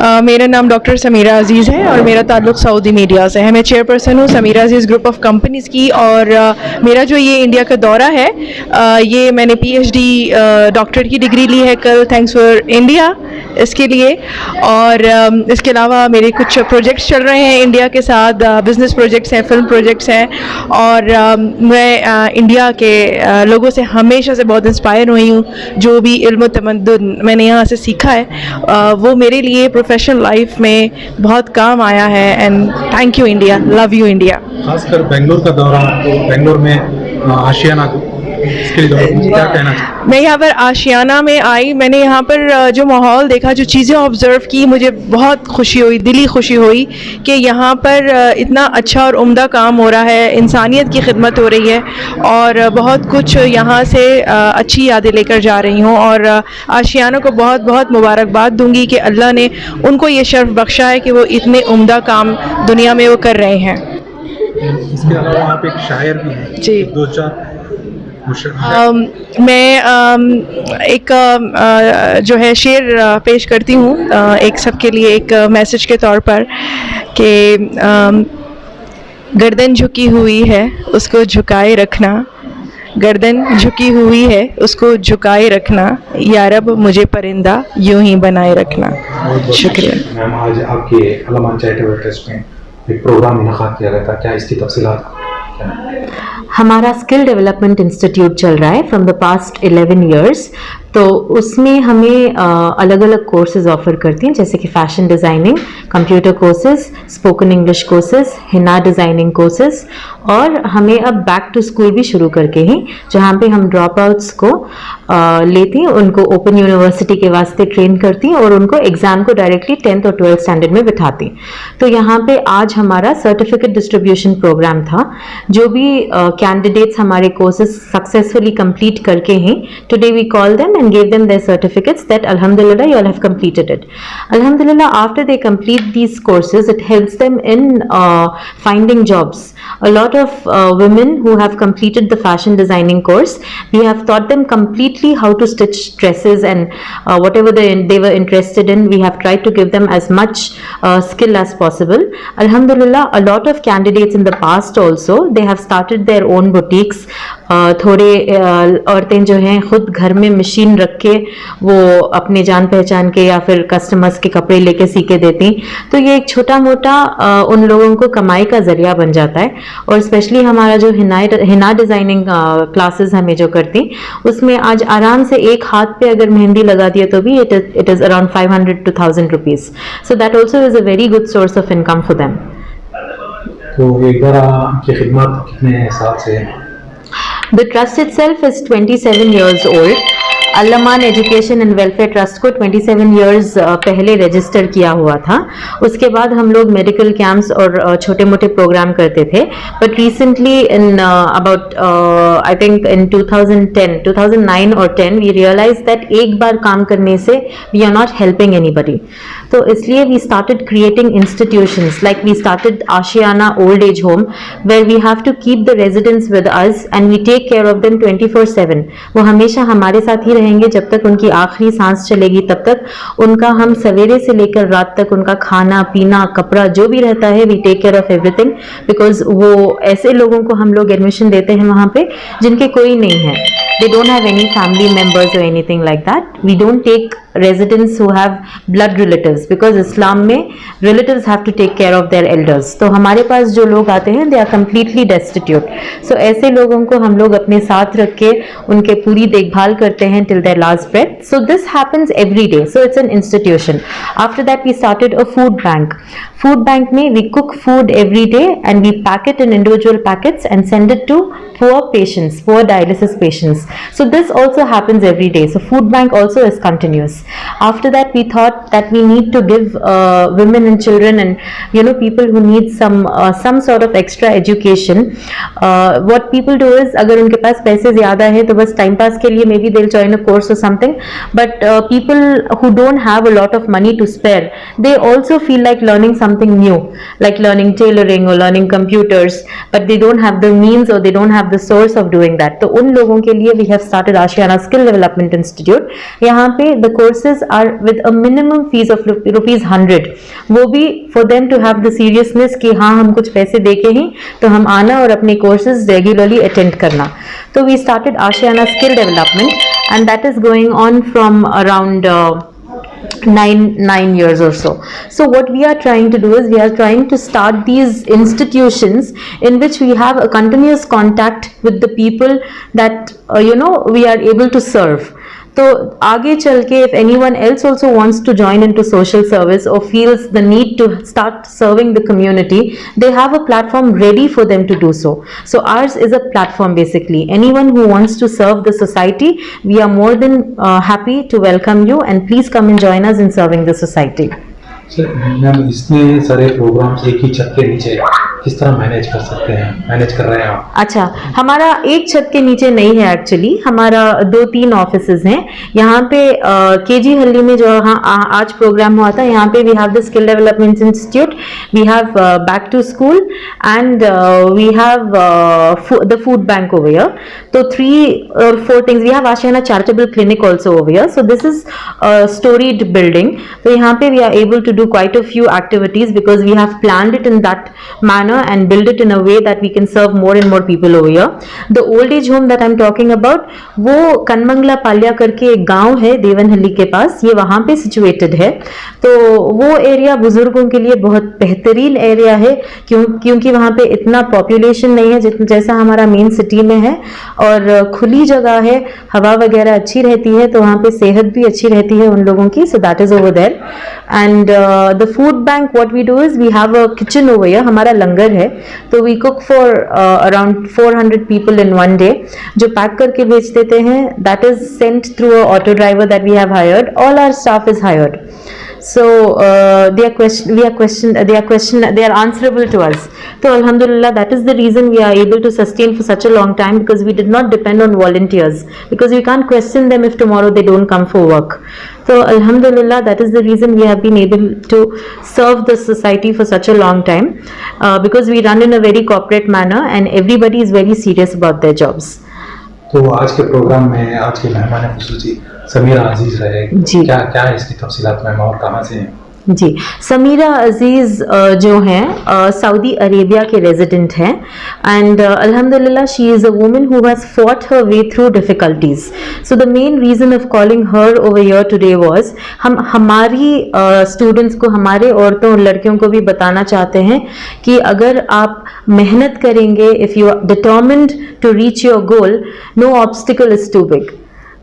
मेरा नाम डॉक्टर समीरा अजीज़ है और मेरा ताल्लुक़ सऊदी मीडिया से है। मैं चेयरपर्सन हूँ समीरा अजीज़ ग्रुप ऑफ कंपनीज़ की। और मेरा जो ये इंडिया का दौरा है, ये मैंने पीएचडी डॉक्टरेट की डिग्री ली है कल, थैंक्स फॉर इंडिया इसके लिए। और इसके अलावा मेरे कुछ प्रोजेक्ट्स चल रहे हैं इंडिया के साथ, बिज़नेस प्रोजेक्ट्स हैं, फिल्म प्रोजेक्ट्स हैं। और मैं इंडिया के लोगों से हमेशा से बहुत इंस्पायर हुई हूँ। जो भी इल्म तमद्दुन मैंने यहाँ से सीखा है वो मेरे लिए प्रोफेशनल लाइफ में बहुत काम आया है। And thank you India, love you India. खासकर बेंगलोर का दौरा, तो बेंगलोर में आशियाना इसके लिए क्या कहना चाहिए? मैं यहाँ पर आशियाना में आई, मैंने यहाँ पर जो माहौल देखा, जो चीज़ें ऑब्ज़र्व की, मुझे बहुत खुशी हुई, दिली खुशी हुई कि यहाँ पर इतना अच्छा और उम्दा काम हो रहा है, इंसानियत की खिदमत हो रही है और बहुत कुछ यहाँ से अच्छी यादें लेकर जा रही हूँ। और आशियाना को बहुत बहुत मुबारकबाद दूँगी कि अल्लाह ने उनको ये शर्फ बख्शा है कि वो इतने उम्दा काम दुनिया में वो कर रहे हैं। इसके अलावा वहाँ पे एक शायर भी है जी, दो चार मैं एक जो है शेर पेश करती हूँ एक सबके लिए, एक मैसेज के तौर पर कि गर्दन झुकी हुई है उसको झुकाए रखना, गर्दन झुकी हुई है उसको झुकाए रखना, या रब मुझे परिंदा यूं ही बनाए रखना। शुक्रिया। मैम, आज आपके अल-अमान चैरिटेबल ट्रस्ट में एक प्रोग्राम इनक़ाद किया गया था, क्या इसकी तफसीलात? हमारा स्किल डेवलपमेंट इंस्टीट्यूट चल रहा है फ्रॉम द पास्ट 11 इयर्स। तो उसमें हमें अलग अलग कोर्सेज ऑफर करती हैं, जैसे कि fashion designing, computer courses, spoken English courses, Hina designing courses. और हमें अब बैक टू स्कूल भी शुरू करके ही, जहाँ पे हम ड्रॉप आउट्स को लेती हैं, उनको ओपन यूनिवर्सिटी के वास्ते ट्रेन करती हैं और उनको एग्ज़ाम को डायरेक्टली 10th और 12th स्टैंडर्ड में बिठाती। तो यहाँ पे आज हमारा सर्टिफिकेट डिस्ट्रीब्यूशन प्रोग्राम था। जो भी कैंडिडेट्स हमारे कोर्सेज सक्सेसफुली कंप्लीट करके हैं, today we call them and gave them their certificates that alhamdulillah you all have completed it. Alhamdulillah, after they complete these courses, it helps them in finding jobs. A lot of women who have completed the fashion designing course, we have taught them completely how to stitch dresses and whatever they were interested in, we have tried to give them as much skill as possible. Alhamdulillah, a lot of candidates in the past also, they have started their own boutiques. थोड़े औरतें जो हैं खुद घर में machine रख के वो अपने जान पहचान के या फिर कस्टमर्स के कपड़े लेके सी के देती। तो ये एक छोटा मोटा उन लोगों को कमाई का जरिया बन जाता है। और स्पेशली हमारा जो हिना डिज़ाइनिंग क्लासेस हमें जो करती, उसमें आज आराम से एक हाथ पे अगर मेहंदी लगा दिया तो भी it is around 500 to 1000 rupees. So that also is a very good source of income for them. तो एक बार आपकी खिदमत कितने साल से है? The trust itself is 27 years old. Al-Aman education and welfare trust को 27 इयर्स पहले रजिस्टर किया हुआ था। उसके बाद हम लोग मेडिकल कैंप्स और छोटे मोटे प्रोग्राम करते थे। But recently in about I think in 2009 और 10 वी रियलाइज दैट एक बार काम करने से we are not helping anybody. तो इसलिए we started creating institutions, like we started Ashiana old age home, where we have to keep the residents with us and we take care of them 24/7। वो हमेशा हमारे साथ ही रहेंगे जब तक उनकी आखिरी सांस चलेगी, तब तक उनका हम सवेरे से लेकर रात तक उनका खाना पीना कपड़ा जो भी रहता है, we take care of everything. Because वो ऐसे लोगों को हम लोग एडमिशन देते हैं वहां पे जिनके कोई नहीं है, they don't have any family members or anything like that. We don't take residents who have blood relatives because Islam में relatives have to take care of their elders. तो हमारे पास जो लोग आते हैं they are completely destitute. So ऐसे लोगों को हम लोग अपने साथ रख के उनके पूरी देखभाल करते हैं till their last breath. So this happens every day. So it's an institution. After that we started a food bank. Food bank में we cook food every day and we pack it in individual packets and send it to poor patients, poor dialysis patients. So this also happens every day. So food bank also is continuous. After that we thought that we need to give women and children and people who need some sort of extra education. What people do is अगर उनके पास पैसे ज़्यादा है तो बस time pass के लिए maybe they'll join a course or something. But people who don't have a lot of money to spare, they also feel like learning something new, like learning tailoring or learning computers, but they don't have the means or they don't have the source of doing that. तो उन लोगों के लिए we have started Ashiana Skill Development Institute. यहाँ पे the courses are with a minimum fees of ₹100, वो भी for them to have the seriousness कि हाँ हम कुछ पैसे दे के ही तो हम आना और अपने courses regularly attend करना. तो we started Ashiana Skill Development and that is going on from around 9 years or so. So what we are trying to do is we are trying to start these institutions in which we have a continuous contact with the people that we are able to serve. तो आगे चल के if anyone else also wants to join into social service or feels the need to start serving the community, they have a platform ready for them to do so. So ours is a platform basically. Anyone who wants to serve the society, we are more than happy to welcome you and please come and join us in serving the society. Sir ma'am इतने सारे programmes एक ही छत के नीचे किस तरह manage कर सकते हैं, मैनेज कर रहे हैं आप? अच्छा, हमारा एक छत के नीचे नहीं है एक्चुअली, हमारा 2-3 ऑफिसेज हैं. यहाँ पे केजी हल्ली में जो आज प्रोग्राम हुआ था, यहाँ पे we have the skill development institute, we have back to school and we have the food bank over here. तो 3 or 4 things. We have Ashiana charitable clinic also over here. So this is storied building. तो यहाँ पे we are able to do quite a few activities because we have planned it in that manner and build it in a way that we can serve more and more people over here. The old age home that I'm talking about, वो कनमंगला पालिया करके एक गांव है देवनहल्ली के पास, ये वहां पे situated है. तो वो एरिया बुजुर्गों के लिए बहुत बेहतरीन एरिया है क्योंकि वहां पे इतना पॉपुलेशन नहीं है जैसा हमारा मेन सिटी में है और खुली जगह है, हवा वगैरह अच्छी रहती है, तो वहां पे सेहत भी अच्छी रहती है उन लोगों की. So that is over there. And the food bank, what we do is we have a kitchen over here. हमारा लंगर है, तो we cook for around 400 people in one day, जो पैक करके बेच देते हैं. That is sent through a auto driver that we have hired. All our staff is hired. So they are answerable to us. So alhamdulillah, that is the reason we are able to sustain for such a long time, because we did not depend on volunteers, because we can't question them if tomorrow they don't come for work. So alhamdulillah, that is the reason we have been able to serve the society for such a long time, because we run in a very corporate manner and everybody is very serious about their jobs. तो आज के programme में आज के मेहमान खुसूसी समीरा अजीज रहे. क्या क्या है इसकी तफसीलात मैम और कहाँ से हैं? जी, समीरा अजीज जो हैं सऊदी अरेबिया के रेजिडेंट हैं एंड अल्हम्दुलिल्लाह she is a woman who has fought her way through difficulties. So the main reason of calling her over here today was हम हमारी स्टूडेंट्स को, हमारे औरतों और लड़कियों को भी बताना चाहते हैं कि अगर आप मेहनत करेंगे, if you are determined to reach your goal, no obstacle is too big.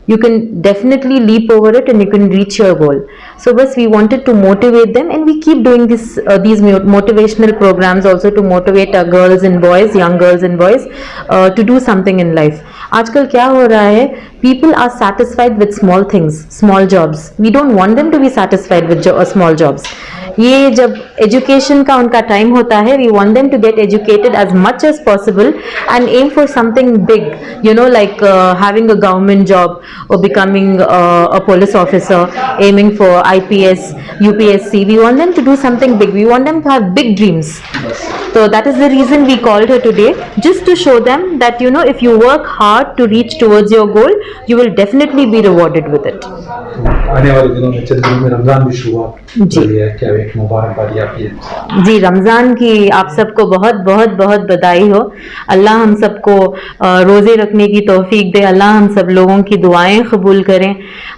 You can definitely leap over it and you can reach your goal. So bas we wanted to motivate them and we keep doing these motivational programs also to motivate our girls and boys, young girls and boys to do something in life. आजकल क्या हो रहा है, people are satisfied with small things, small jobs. We don't want them to be satisfied with small jobs. ये जब education का उनका time होता है, we want them to get educated as much as possible and aim for something big, like having a government job or becoming a police officer, aiming for IPS, UPSC. We want them to do something big. We want them to have big dreams. So that is the reason we called her today, just to show them that if you work hard to reach towards your goal, you will definitely be rewarded with it. आने वाले दिनों में चंद दिनों में रमजान भी शुरुआत हो रही है, क्या एक मुबारकबादी आपकी है? जी, रमजान की आप सबको बहुत बहुत बहुत बधाई हो. अल्लाह हम सबको रोजे रखने की तौफीक दे, अल्लाह हम सब लोगों की दुआएं कबूल करें,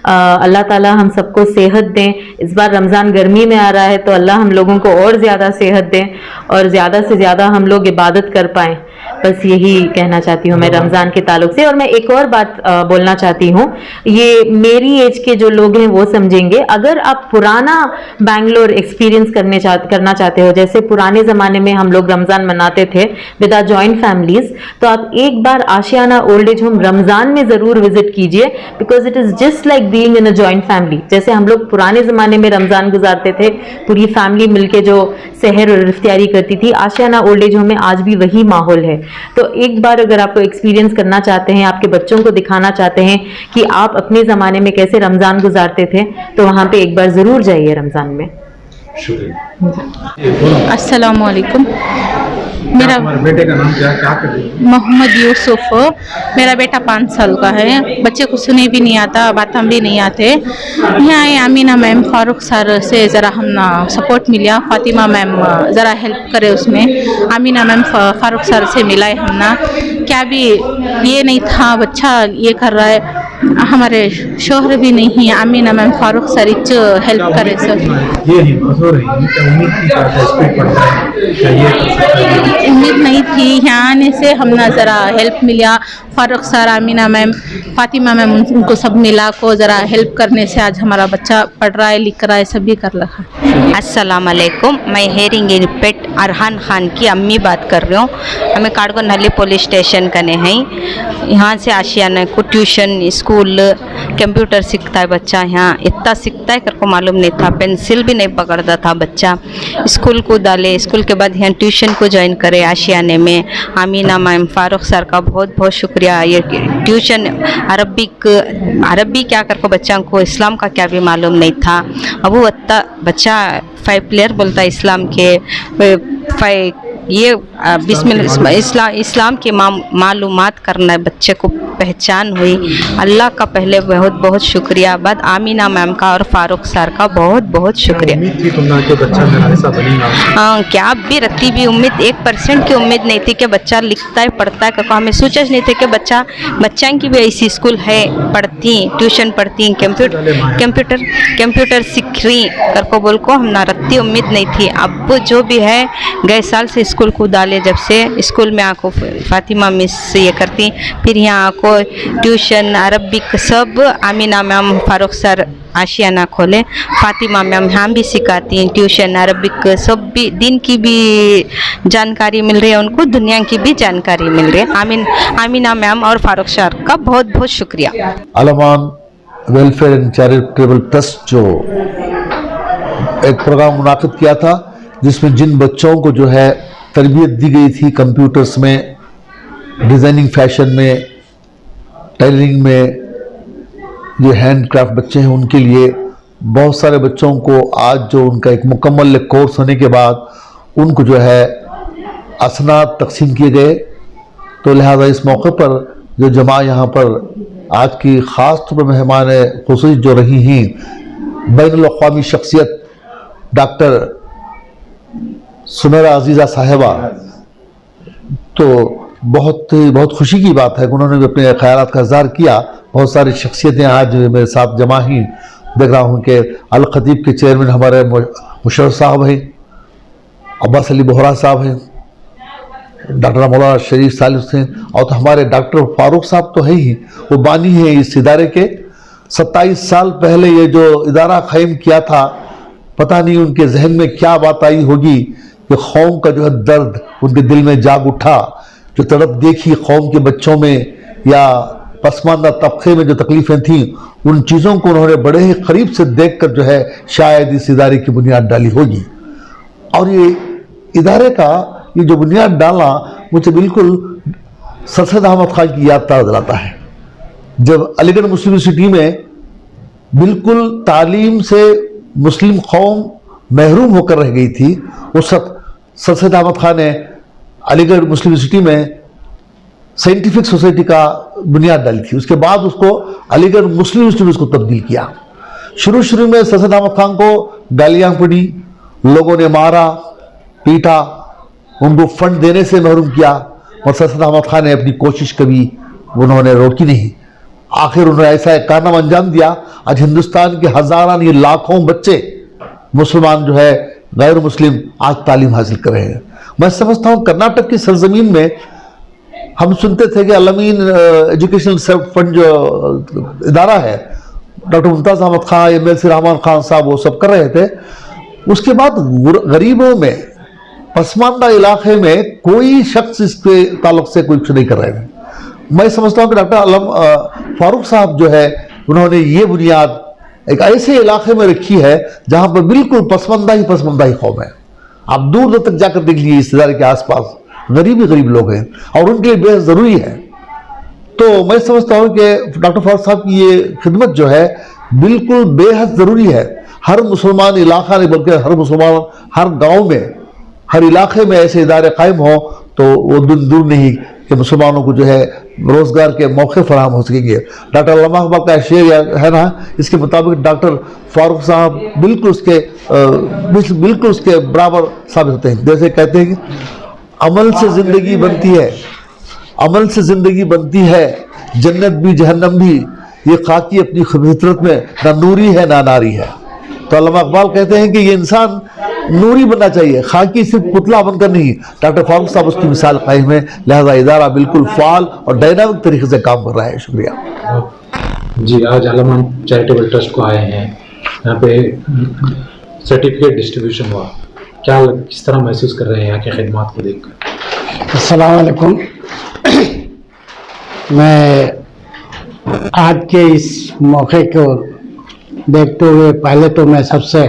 अल्लाह ताला हम सबको सेहत दें. इस बार रमजान गर्मी में आ रहा है तो अल्लाह हम लोगों को और ज्यादा सेहत दें और ज्यादा से ज्यादा हम लोग इबादत कर पाएं. बस यही कहना चाहती हूँ मैं रमजान के ताल्लुक से. और मैं एक और बात बोलना चाहती हूँ, ये मेरी एज के जो लोग हैं वो समझेंगे. अगर आप पुराना बैंगलोर एक्सपीरियंस करना चाहते हो, जैसे पुराने ज़माने में हम लोग रमज़ान मनाते थे विद आवर जॉइंट फैमिलीज, तो आप एक बार आशियाना ओल्ड एज होम रमज़ान में ज़रूर विजिट कीजिए, because it is just like being in a joint family. जैसे हम लोग पुराने ज़माने में रमज़ान गुजारते थे, पूरी फैमिली मिलके जो सहर और इफ्तियारी करती थी, आशियाना ओल्ड एज होम में आज भी वही माहौल है. तो एक बार अगर आप एक्सपीरियंस करना चाहते हैं, आपके बच्चों को दिखाना चाहते हैं कि आप अपने ज़माने में कैसे रमज़ान गुजारते थे, तो वहाँ पे एक बार ज़रूर जाइए रमज़ान में. शुक्रिया. अस्सलामुअलैकुम. मेरा तुम्हारे बेटे का नाम क्या क्या कर रही है? मोहम्मद यूसुफ, मेरा बेटा 5 साल का है। बच्चे को सुने भी नहीं आता, बातें भी नहीं आते। यहाँ आए अमीना मैम फारूक सर से ज़रा हम ना सपोर्ट मिला, फातिमा मैम ज़रा हेल्प करे उसमें। अमीना मैम फारूक सर से मिलाए हम ना, क्या भी ये नहीं था बच्चा ये कर रहा है, हमारे शोहर भी नहीं है। Amina ma'am Farooq sir help करे सर। ये नहीं बस हो रही है, क्या उम्मीद थी, क्या स्पीड पड़ता है, क्या ये कर सकता है? उम्मीद नहीं थी, यहाँ आने से हम ना ज़रा हेल्प मिला। Farooq sir, Amina ma'am, Fatima ma'am, उनको सब मिला को ज़रा हेल्प करने से आज हमारा बच्चा पढ़ रहा है, लिख रहा है, सभी कर रहा है। अस्सलाम वालेकुम, मैं हेरिंग पेट अरहान खान की अम्मी बात कर रही हूँ। हमें काड़गो नली पुलिस स्टेशन कने हैं। यहाँ से आशियाना को ट्यूशन, स्कूल, कंप्यूटर सीखता है बच्चा। यहाँ इतना सीखता है कर को मालूम नहीं था, पेंसिल भी नहीं पकड़ता था बच्चा। स्कूल को डाले, स्कूल के बाद यहाँ ट्यूशन को ज्वाइन करे आशियाने में। अमीना मैम फारूक सर का बहुत बहुत शुक्रिया। ये ट्यूशन अरबी क्या कर को बच्चा को इस्लाम का क्या भी मालूम नहीं था। अब वो बच्चा 5 प्लेयर बोलता है इस्लाम के ये बिस्मिल्लाह इस्लाम के मालूमात करना है, बच्चे को पहचान हुई। अल्लाह का पहले बहुत बहुत शुक्रिया, बाद आमीना मैम का और फारूक सर का बहुत बहुत शुक्रिया। उम्मीद थी तुमने कि बच्चा मेरा ऐसा बनेगा? हाँ, क्या भी रखती भी उम्मीद, 1% की उम्मीद नहीं थी कि बच्चा लिखता है पढ़ता है। क्योंकि हमें सोचा नहीं थे कि बच्चा की भी ऐसी स्कूल है, पढ़ती ट्यूशन पढ़ती, कंप्यूटर सीख रही कर को बोल को हम ना रखती उम्मीद नहीं थी। अब जो भी है गए साल से स्कूल को डाले, जब से स्कूल में आको फातिमा मिस ये करती, फिर यहाँ आको ट्यूशन अरबिक सब आमीना मैम फारूक सर आशियाना खोले, फातिमा मैम यहाँ भी सिखाती हैं ट्यूशन अरबिक, सब भी दिन की भी जानकारी मिल रही है उनको, दुनिया की भी जानकारी मिल रही है। आमीना मैम और फारूक सर का बहुत बहुत शुक्रिया। अलमान वेलफेयर एंड चैरिटेबल ट्रस्ट जो एक प्रोग्राम मुनाकिद किया था, जिसमें जिन बच्चों को जो है तरबियत दी गई थी कंप्यूटर्स में, डिज़ाइनिंग, फैशन में, टेलरिंग में, जो हैंडक्राफ्ट बच्चे हैं उनके लिए बहुत सारे बच्चों को आज जो उनका एक मुकम्मल कोर्स होने के बाद उनको जो है असनाद तकसीम किए गए। तो लिहाजा इस मौके पर जो जमा यहाँ पर आज की ख़ास तौर पर मेहमान खुसूसी जो रही हैं, बैनुल-अक़वामी शख्सियत डॉक्टर सुमेरा अजीज़ा साहिबा, तो बहुत खुशी की बात है कि उन्होंने भी अपने ख्यालात का इज़हार किया। बहुत सारी शख्सियतें आज मेरे साथ जमा ही, देख रहा हूँ कि अल खतीब के चेयरमैन हमारे मुशर्रफ साहब हैं, अब्बास अली बोहरा साहब हैं, डॉक्टर मौलाना शरीफ सालिस हैं, और तो हमारे डॉक्टर फारूक साहब तो है ही, वो बानी हैं इस इदारे के। 27 साल पहले ये जो इदारा कायम किया था, पता नहीं उनके जहन में क्या बात आई होगी कि कौम का जो है दर्द उनके दिल में जाग उठा, जो तड़प देखी कौम के बच्चों में या पसमानदा तबके में जो तकलीफ़ें थीं, उन चीज़ों को उन्होंने बड़े ही करीब से देखकर जो है शायद इस इदारे की बुनियाद डाली होगी। और ये इदारे का ये जो बुनियाद डाला, मुझे बिल्कुल सर सैयद अहमद खान की याद ताज़ा दिलाता है। जब अलीगढ़ मुस्लिम यूनिवर्सिटी में बिल्कुल तालीम से मुस्लिम कौम महरूम होकर रह गई थी, उस वक्त सर सैयद अहमद खान ने अलीगढ़ मुस्लिम यूनिवर्सिटी में साइंटिफिक सोसाइटी का बुनियाद डाली थी। उसके बाद उसको अलीगढ़ मुस्लिम यूनिवर्सिटी में उसको तब्दील किया। शुरू में सर सैयद अहमद खान को गालियाँ पड़ी, लोगों ने मारा पीटा, उनको फंड देने से महरूम किया, और सर सैयद अहमद खान ने अपनी कोशिश कभी उन्होंने रोकी नहीं। आखिर उन्होंने ऐसा एक कारनामा अंजाम दिया, आज हिंदुस्तान के हजारां ये लाखों बच्चे मुसलमान जो है गैर मुस्लिम आज तालीम हासिल कर रहे हैं। मैं समझता हूँ कर्नाटक की सरजमीन में हम सुनते थे कि अलमीन एजुकेशनल फंड जो इदारा है, डॉक्टर मुमताज़ अहमद खान, MLC रहमान खान साहब वो सब कर रहे थे। उसके बाद गरीबों में, पसमानदा इलाके में कोई शख्स इसके ताल्लुक से कुछ नहीं कर रहे थे। मैं समझता हूँ कि डॉक्टर फारूक साहब जो है, उन्होंने ये बुनियाद एक ऐसे इलाके में रखी है जहाँ पर बिल्कुल पसमानदा ही कौम है। आप दूर दूर तक जाकर देख लीजिए, इस इदारे के आसपास गरीब लोग हैं और उनके लिए बेहद ज़रूरी है। तो मैं समझता हूँ कि डॉक्टर फारूक साहब की ये खिदमत जो है बिल्कुल बेहद ज़रूरी है। हर मुसलमान इलाका नहीं बल्कि हर मुसलमान हर गांव में, हर इलाके में ऐसे इदारे कायम हों तो वो दिन दूर नहीं कि मुसलमानों को जो है रोज़गार के मौके फराहम हो सकेंगे। डॉक्टर अल्लामा इकबाल का शेर है ना, इसके मुताबिक डॉक्टर फारूक साहब बिल्कुल उसके बराबर साबित होते हैं। जैसे कहते हैं कि अमल से ज़िंदगी बनती है, अमल से ज़िंदगी बनती है, जन्नत भी जहन्नम भी, ये खाकी अपनी फितरत में ना नूरी है ना नारी है। तो अल्लामा इकबाल कहते हैं कि ये इंसान नूरी बनना चाहिए, खाकी सिर्फ पुतला बनकर नहीं। डॉक्टर फारूक साहब उसकी मिसाल कायम है, लिहाजा इदारा बिल्कुल फाल और डायनामिक तरीके से काम कर रहा है। शुक्रिया जी। आज अल्लामा चैरिटेबल ट्रस्ट को आए हैं, यहाँ पे सर्टिफिकेट डिस्ट्रीब्यूशन हुआ, क्या किस तरह महसूस कर रहे हैं यहाँ की खिदमत को देखकर? अस्सलाम वालेकुम। मैं आज के इस मौके को देखते हुए पहले तो मैं सबसे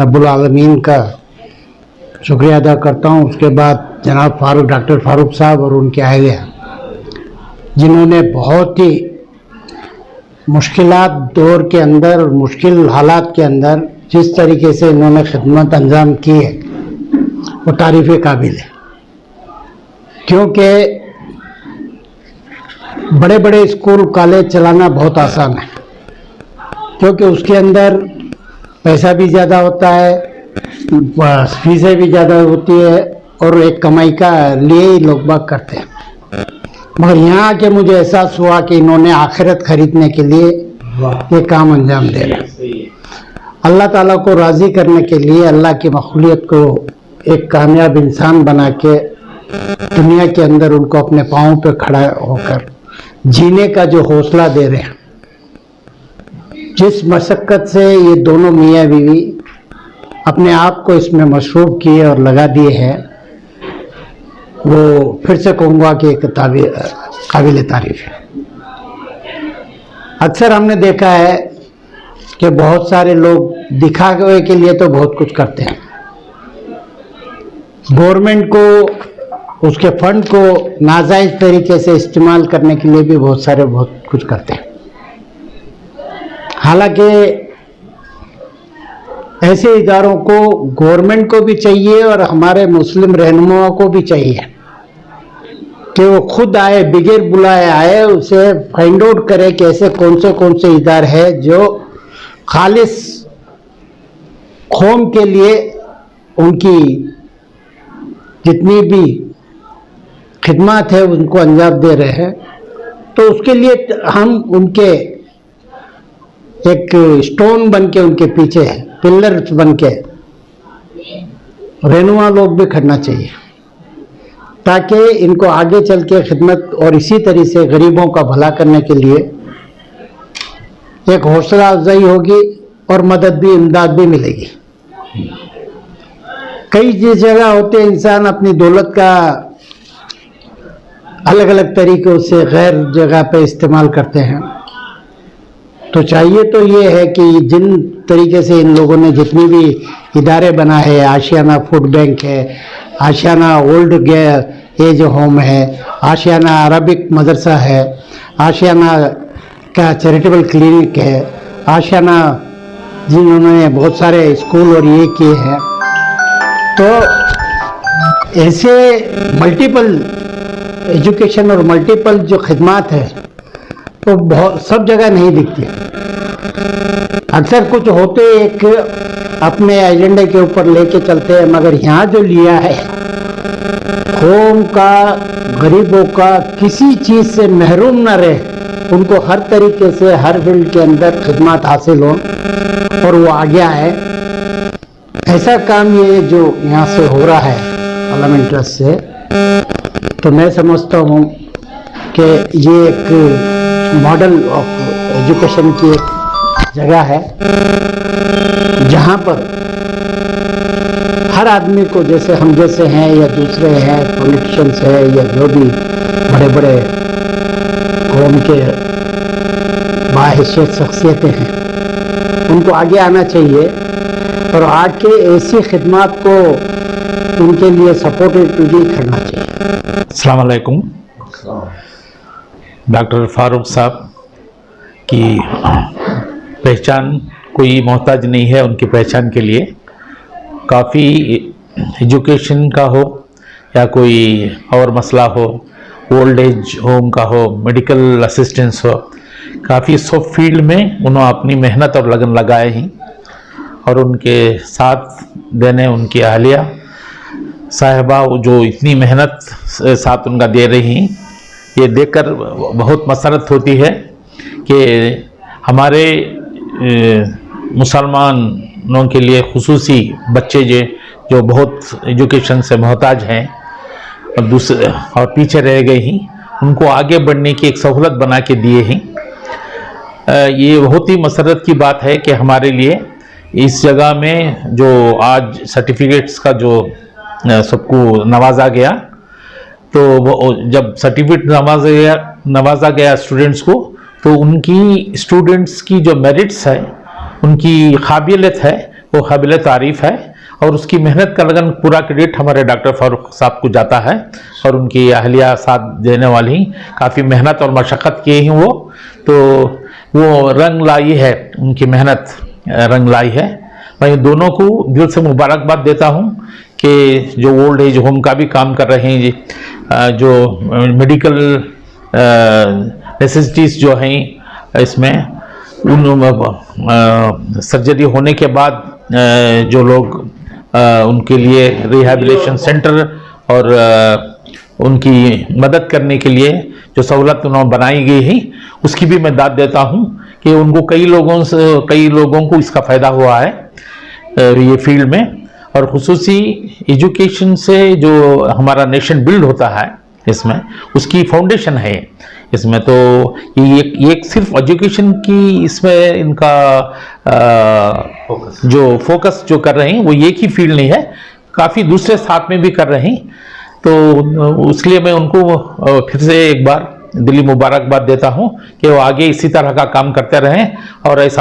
रब्बुल आलमीन का शुक्रिया अदा करता हूँ। उसके बाद जनाब डॉक्टर फारूक साहब और उनके अहलिया, जिन्होंने बहुत ही मुश्किलात दौर के अंदर, मुश्किल हालात के अंदर जिस तरीके से इन्होंने खिदमत अंजाम की है वो तारीफ़ काबिल है। क्योंकि बड़े बड़े स्कूल कॉलेज चलाना बहुत आसान है, क्योंकि उसके अंदर पैसा भी ज़्यादा होता है, फीसें भी ज़्यादा होती है और एक कमाई का लिए ही लोग बाग करते हैं। मगर यहाँ आके मुझे एहसास हुआ कि इन्होंने आखिरत खरीदने के लिए ये काम अंजाम दे रहे हैं। अल्लाह ताला को राज़ी करने के लिए, अल्लाह की मखलूक़ को एक कामयाब इंसान बना के दुनिया के अंदर उनको अपने पाँव पे खड़ा होकर जीने का जो हौसला दे रहे हैं। जिस मशक्क़त से ये दोनों मियाँ बीवी अपने आप को इसमें मशरूफ़ किए और लगा दिए हैं, वो फिर से कहूँगा कि एक काबिल तारीफ़ है। अक्सर हमने देखा है कि बहुत सारे लोग दिखावे के लिए तो बहुत कुछ करते हैं, गवर्नमेंट को, उसके फंड को नाजायज़ तरीके से इस्तेमाल करने के लिए भी बहुत कुछ करते हैं। हालांकि ऐसे इदारों को गवर्नमेंट को भी चाहिए और हमारे मुस्लिम रहनुमाओं को भी चाहिए कि वो खुद आए, बगैर बुलाए आए, उसे फाइंड आउट करे कि ऐसे कौन से इदारे हैं जो खालिस कौम के लिए उनकी जितनी भी खिदमत है उनको अंजाम दे रहे हैं। तो उसके लिए हम उनके एक स्टोन बन के उनके पीछे है, पिलर बन के रहनुमा लोग भी खड़ना चाहिए, ताकि इनको आगे चल के खिदमत और इसी तरह से गरीबों का भला करने के लिए एक हौसला अफजाई होगी और मदद भी, इमदाद भी मिलेगी। कई जगह होते इंसान अपनी दौलत का अलग अलग तरीक़ों से गैर जगह पे इस्तेमाल करते हैं। तो चाहिए तो ये है कि जिन तरीके से इन लोगों ने जितनी भी इदारे बनाए हैं, आशियाना फूड बैंक है, आशियाना ओल्ड एज होम है, आशियाना अरबिक मदरसा है, आशियाना का चैरिटेबल क्लिनिक है, आशियाना जिन्होंने बहुत सारे स्कूल और ये किए हैं, तो ऐसे मल्टीपल एजुकेशन और मल्टीपल जो खिदमत है तो बहुत सब जगह नहीं दिखती। अक्सर कुछ होते एक अपने एजेंडे के ऊपर लेके चलते हैं, मगर यहाँ जो लिया है कौम का, गरीबों का किसी चीज़ से महरूम न रहे, उनको हर तरीके से हर फील्ड के अंदर खिदमत हासिल हो और वो आगे आए, ऐसा काम ये जो यहाँ से हो रहा है अल्लामा ट्रस्ट से, तो मैं समझता हूँ कि ये एक मॉडल ऑफ एजुकेशन की एक जगह है जहाँ पर हर आदमी को, जैसे हम जैसे हैं या दूसरे हैं, पॉलिटिशियंस हैं या जो भी बड़े बड़े कौम के बाहिशियत शख्सियतें हैं, उनको आगे आना चाहिए और आके ऐसी खिदमत को उनके लिए सपोर्टिवली करना चाहिए। अस्सलाम वालेकुम। डॉक्टर फारूक साहब की पहचान कोई मोहताज नहीं है उनकी पहचान के लिए। काफ़ी एजुकेशन का हो या कोई और मसला हो, ओल्ड एज होम का हो, मेडिकल असिस्टेंस हो, काफ़ी सब फील्ड में उन्होंने अपनी मेहनत और लगन लगाए ही। और उनके साथ देने उनकी अहलिया साहिबा जो इतनी मेहनत साथ उनका दे रही हैं, ये देखकर बहुत मसरत होती है कि हमारे मुसलमानों के लिए खुसूसी बच्चे जो बहुत एजुकेशन से मोहताज हैं और दूसरे और पीछे रह गए हैं, उनको आगे बढ़ने की एक सहूलत बना के दिए हैं। ये बहुत ही मसरत की बात है कि हमारे लिए इस जगह में जो आज सर्टिफिकेट्स का जो सबको नवाजा गया, तो वो जब सर्टिफिकेट नवाजा गया स्टूडेंट्स को, तो उनकी स्टूडेंट्स की जो मेरिट्स है, उनकी काबिलियत है, वो काबिल तारीफ़ है। और उसकी मेहनत का लगन पूरा क्रेडिट हमारे डॉक्टर फारूक साहब को जाता है और उनकी अहलिया साथ देने वाली काफ़ी मेहनत और मशक्क़त किए हैं तो वो रंग लाई है, उनकी मेहनत रंग लाई है। मैं दोनों को दिल से मुबारकबाद देता हूँ कि जो ओल्ड एज होम का भी काम कर रहे हैं जी, जो मेडिकल नेसेसिटीज़ जो हैं इसमें उन सर्जरी होने के बाद जो लोग उनके लिए रिहैबिलिटेशन सेंटर और उनकी मदद करने के लिए जो सहूलत उन्होंने बनाई गई है, उसकी भी मैं दाद देता हूँ कि उनको कई लोगों को इसका फ़ायदा हुआ है ये फील्ड में। और खुसूसी एजुकेशन से जो हमारा नेशन बिल्ड होता है इसमें, उसकी फाउंडेशन है इसमें। तो ये सिर्फ एजुकेशन की इसमें इनका जो फोकस जो कर रहे हैं वो एक ही फील्ड नहीं है, काफ़ी दूसरे साथ में भी कर रहे हैं। तो उसके लिए मैं उनको फिर से एक बार दिली मुबारकबाद देता हूं कि वो आगे इसी तरह का काम करते रहें और ऐसा